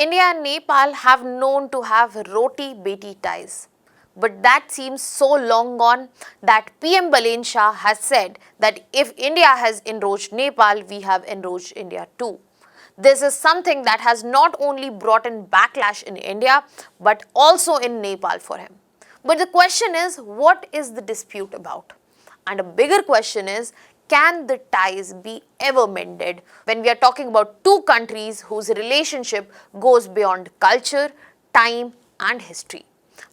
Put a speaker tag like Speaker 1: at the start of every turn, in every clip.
Speaker 1: India and Nepal have known to have roti-beti ties. But that seems so long gone that PM Balen Shah has said that if India has enroached Nepal, we have enroached India too. This is something that has not only brought in backlash in India but also in Nepal for him. But the question is, what is the dispute about? And a bigger question is, can the ties be ever mended when we are talking about two countries whose relationship goes beyond culture, time and history?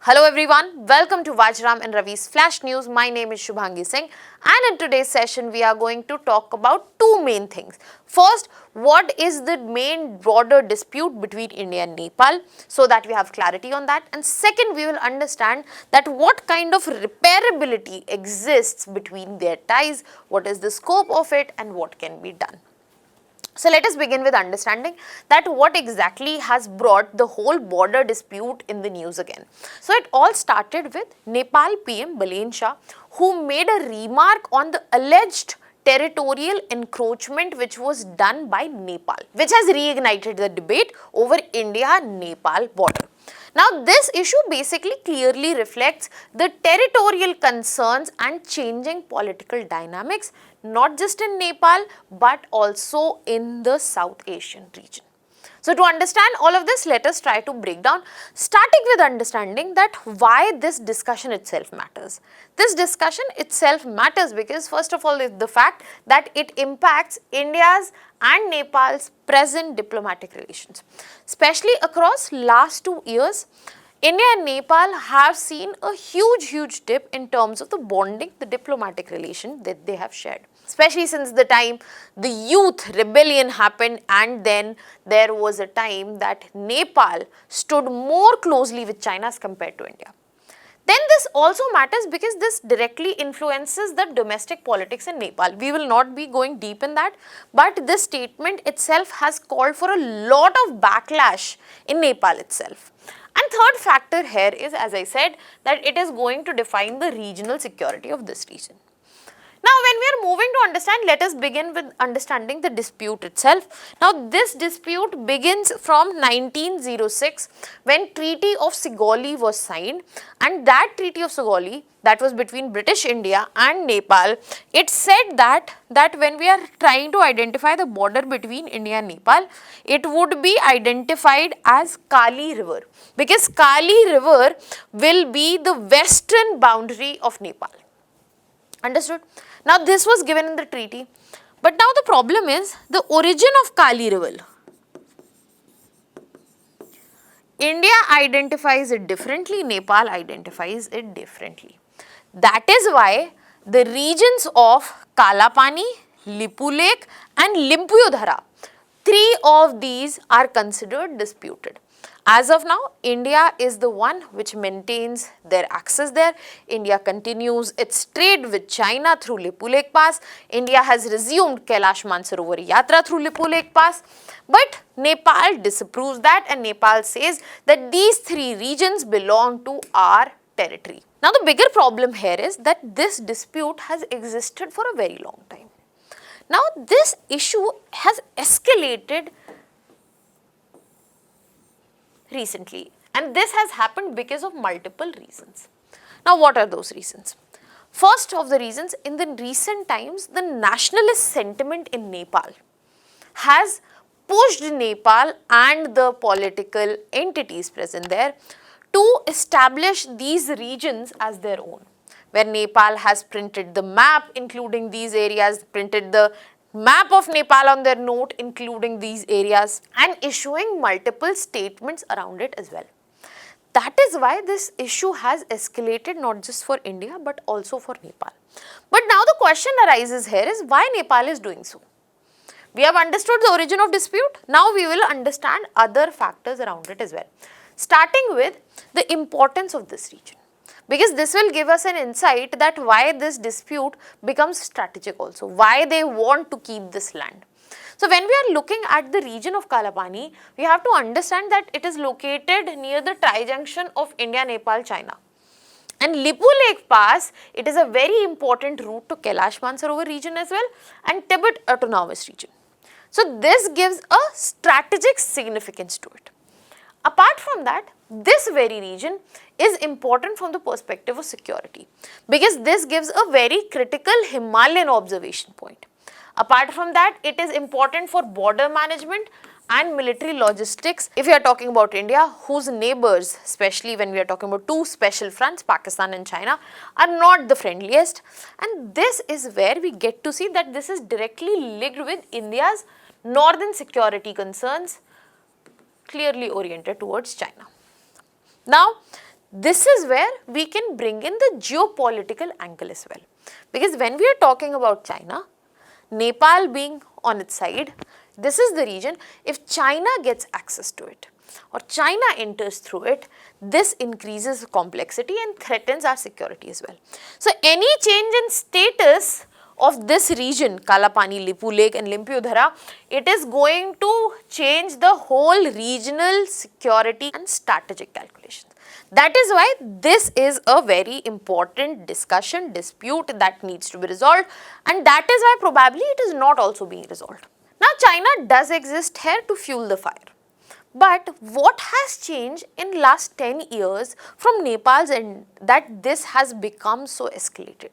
Speaker 1: Hello everyone, welcome to Vajiram and Ravi's Flash News. My name is Shubhangi Singh and in today's session we are going to talk about two main things. First, what is the main border dispute between India and Nepal so that we have clarity on that, and second we will understand that what kind of repairability exists between their ties, what is the scope of it and what can be done. So let us begin with understanding that what exactly has brought the whole border dispute in the news again. So it all started with Nepal PM Balen Shah, who made a remark on the alleged territorial encroachment which was done by Nepal, which has reignited the debate over India-Nepal border. Now this issue basically clearly reflects the territorial concerns and changing political dynamics not just in Nepal but also in the South Asian region. So to understand all of this, let us try to break down, starting with understanding that why this discussion itself matters. This discussion itself matters because first of all is the fact that it impacts India's and Nepal's present diplomatic relations. Especially across last 2 years, India and Nepal have seen a huge dip in terms of the bonding, the diplomatic relation that they have shared. Especially since the time the youth rebellion happened, and then there was a time that Nepal stood more closely with China as compared to India. Then this also matters because this directly influences the domestic politics in Nepal. We will not be going deep in that, but this statement itself has called for a lot of backlash in Nepal itself. And third factor here is, as I said, that it is going to define the regional security of this region. Now, when we are moving to understand, let us begin with understanding the dispute itself. Now, this dispute begins from 1906 when Treaty of Sugauli was signed, and that Treaty of Sugauli, that was between British India and Nepal, it said that when we are trying to identify the border between India and Nepal, it would be identified as Kali River, because Kali River will be the western boundary of Nepal. Understood? Now this was given in the treaty, but now the problem is the origin of Kali River. India identifies it differently, Nepal identifies it differently. That is why the regions of Kalapani, Lipulekh and Limpiyadhura, three of these are considered disputed. As of now, India is the one which maintains their access there. India continues its trade with China through Lipulekh Pass. India has resumed Kailash Mansarovar Yatra through Lipulekh Pass. But Nepal disapproves that, and Nepal says that these three regions belong to our territory. Now the bigger problem here is that this dispute has existed for a very long time. Now this issue has escalated recently, and this has happened because of multiple reasons. Now what are those reasons? First of the reasons, in the recent times, the nationalist sentiment in Nepal has pushed Nepal and the political entities present there to establish these regions as their own, where Nepal has printed the map including these areas, printed the map of Nepal on their note including these areas, and issuing multiple statements around it as well. That is why this issue has escalated not just for India but also for Nepal. But now the question arises here is why Nepal is doing so. We have understood the origin of dispute, now we will understand other factors around it as well. Starting with the importance of this region, because this will give us an insight that why this dispute becomes strategic also, why they want to keep this land. So when we are looking at the region of Kalapani, we have to understand that it is located near the tri-junction of India, Nepal, China. And Lipulekh Pass, it is a very important route to Kailash Mansarovar region as well and Tibet Autonomous region. So this gives a strategic significance to it. Apart from that, this very region is important from the perspective of security because this gives a very critical Himalayan observation point. Apart from that, it is important for border management and military logistics. If you are talking about India, whose neighbors, especially when we are talking about two special fronts, Pakistan and China, are not the friendliest. And this is where we get to see that this is directly linked with India's northern security concerns, clearly oriented towards China. Now, this is where we can bring in the geopolitical angle as well. Because when we are talking about China, Nepal being on its side, this is the region, if China gets access to it or China enters through it, this increases complexity and threatens our security as well. So, any change in status of this region, Kalapani, Lipulekh and Limpiyadhura, it is going to change the whole regional security and strategic calculations. That is why this is a very important discussion, dispute that needs to be resolved, and that is why probably it is not also being resolved. Now, China does exist here to fuel the fire. But what has changed in last 10 years from Nepal's end that this has become so escalated?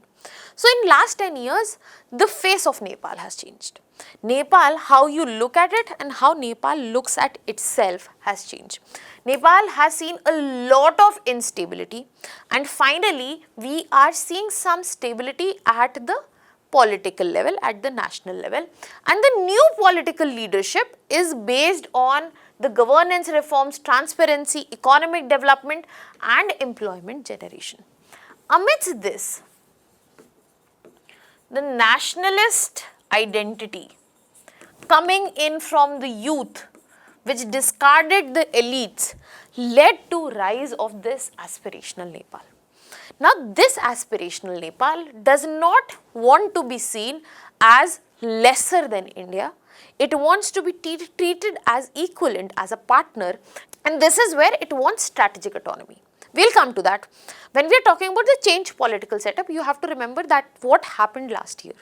Speaker 1: So, in last 10 years, the face of Nepal has changed. Nepal, how you look at it and how Nepal looks at itself has changed. Nepal has seen a lot of instability, and finally, we are seeing some stability at the political level, at the national level, and the new political leadership is based on the governance reforms, transparency, economic development and employment generation. Amidst this, the nationalist identity coming in from the youth, which discarded the elites, led to rise of this aspirational Nepal. Now, this aspirational Nepal does not want to be seen as lesser than India. It wants to be treated as equivalent, as a partner, and this is where it wants strategic autonomy. We will come to that. When we are talking about the change political setup, you have to remember that what happened last year,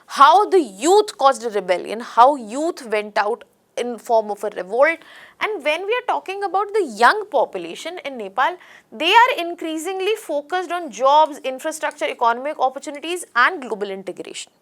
Speaker 1: how the youth caused a rebellion, how youth went out in form of a revolt, and when we are talking about the young population in Nepal, they are increasingly focused on jobs, infrastructure, economic opportunities and global integration.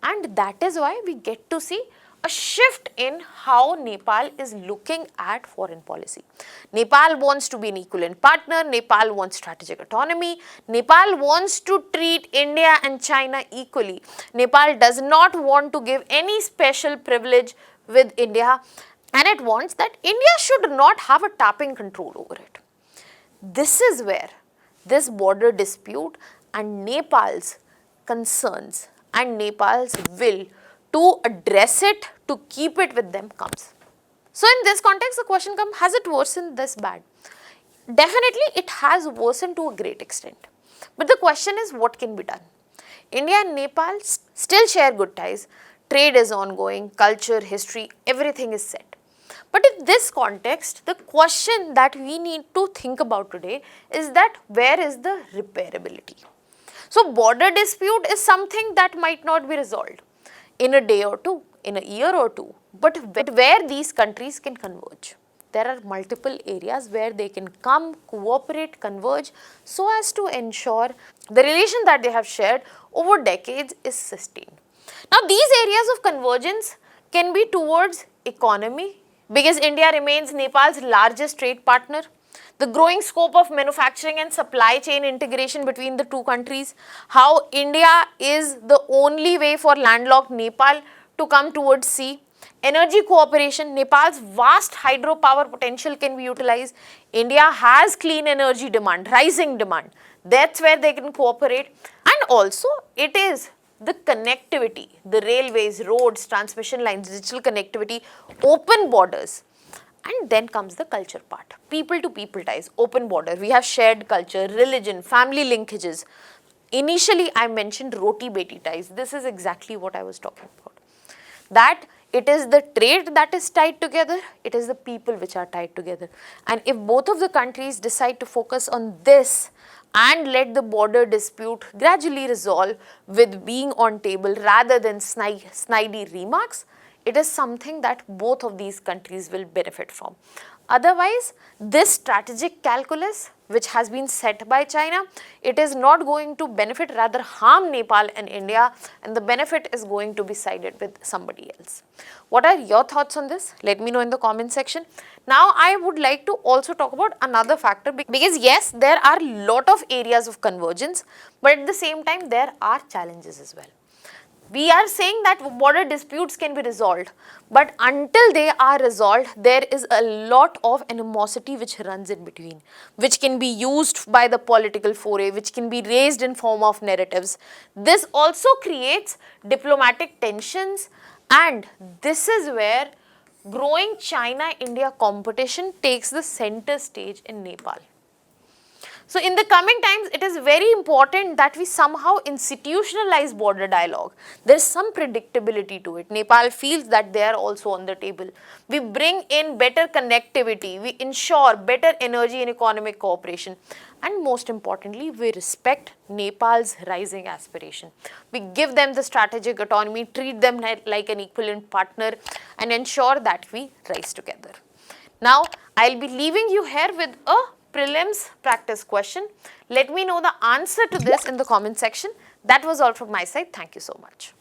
Speaker 1: And that is why we get to see a shift in how Nepal is looking at foreign policy. Nepal wants to be an equivalent partner, Nepal wants strategic autonomy, Nepal wants to treat India and China equally. Nepal does not want to give any special privilege with India, and it wants that India should not have a tapping control over it. This is where this border dispute and Nepal's concerns and Nepal's will to address it, to keep it with them comes. So, in this context, the question comes, has it worsened this bad? Definitely, it has worsened to a great extent. But the question is, what can be done? India and Nepal still share good ties. Trade is ongoing, culture, history, everything is set. But in this context, the question that we need to think about today is that where is the repairability? So, border dispute is something that might not be resolved in a day or two, in a year or two, but where these countries can converge. There are multiple areas where they can come, cooperate, converge so as to ensure the relation that they have shared over decades is sustained. Now, these areas of convergence can be towards economy because India remains Nepal's largest trade partner. The growing scope of manufacturing and supply chain integration between the two countries, how India is the only way for landlocked Nepal to come towards sea. Energy cooperation, Nepal's vast hydropower potential can be utilized. India has clean energy demand, rising demand. That's where they can cooperate. And also, it is the connectivity, the railways, roads, transmission lines, digital connectivity, open borders. And then comes the culture part, people to people ties, open border. We have shared culture, religion, family linkages. Initially, I mentioned roti-beti ties. This is exactly what I was talking about. That it is the trade that is tied together, it is the people which are tied together. And if both of the countries decide to focus on this and let the border dispute gradually resolve with being on table rather than snidey remarks, it is something that both of these countries will benefit from. Otherwise, this strategic calculus which has been set by China, it is not going to benefit, rather harm Nepal and India, and the benefit is going to be sided with somebody else. What are your thoughts on this? Let me know in the comment section. Now, I would like to also talk about another factor, because yes, there are lot of areas of convergence, but at the same time, there are challenges as well. We are saying that border disputes can be resolved, but until they are resolved, there is a lot of animosity which runs in between, which can be used by the political foray, which can be raised in form of narratives. This also creates diplomatic tensions, and this is where growing China-India competition takes the center stage in Nepal. So, in the coming times, it is very important that we somehow institutionalize border dialogue. There is some predictability to it. Nepal feels that they are also on the table. We bring in better connectivity, we ensure better energy and economic cooperation, and most importantly, we respect Nepal's rising aspiration. We give them the strategic autonomy, treat them like an equivalent partner, and ensure that we rise together. Now, I will be leaving you here with a prelims practice question. Let me know the answer to this in the comment section. That was all from my side. Thank you so much.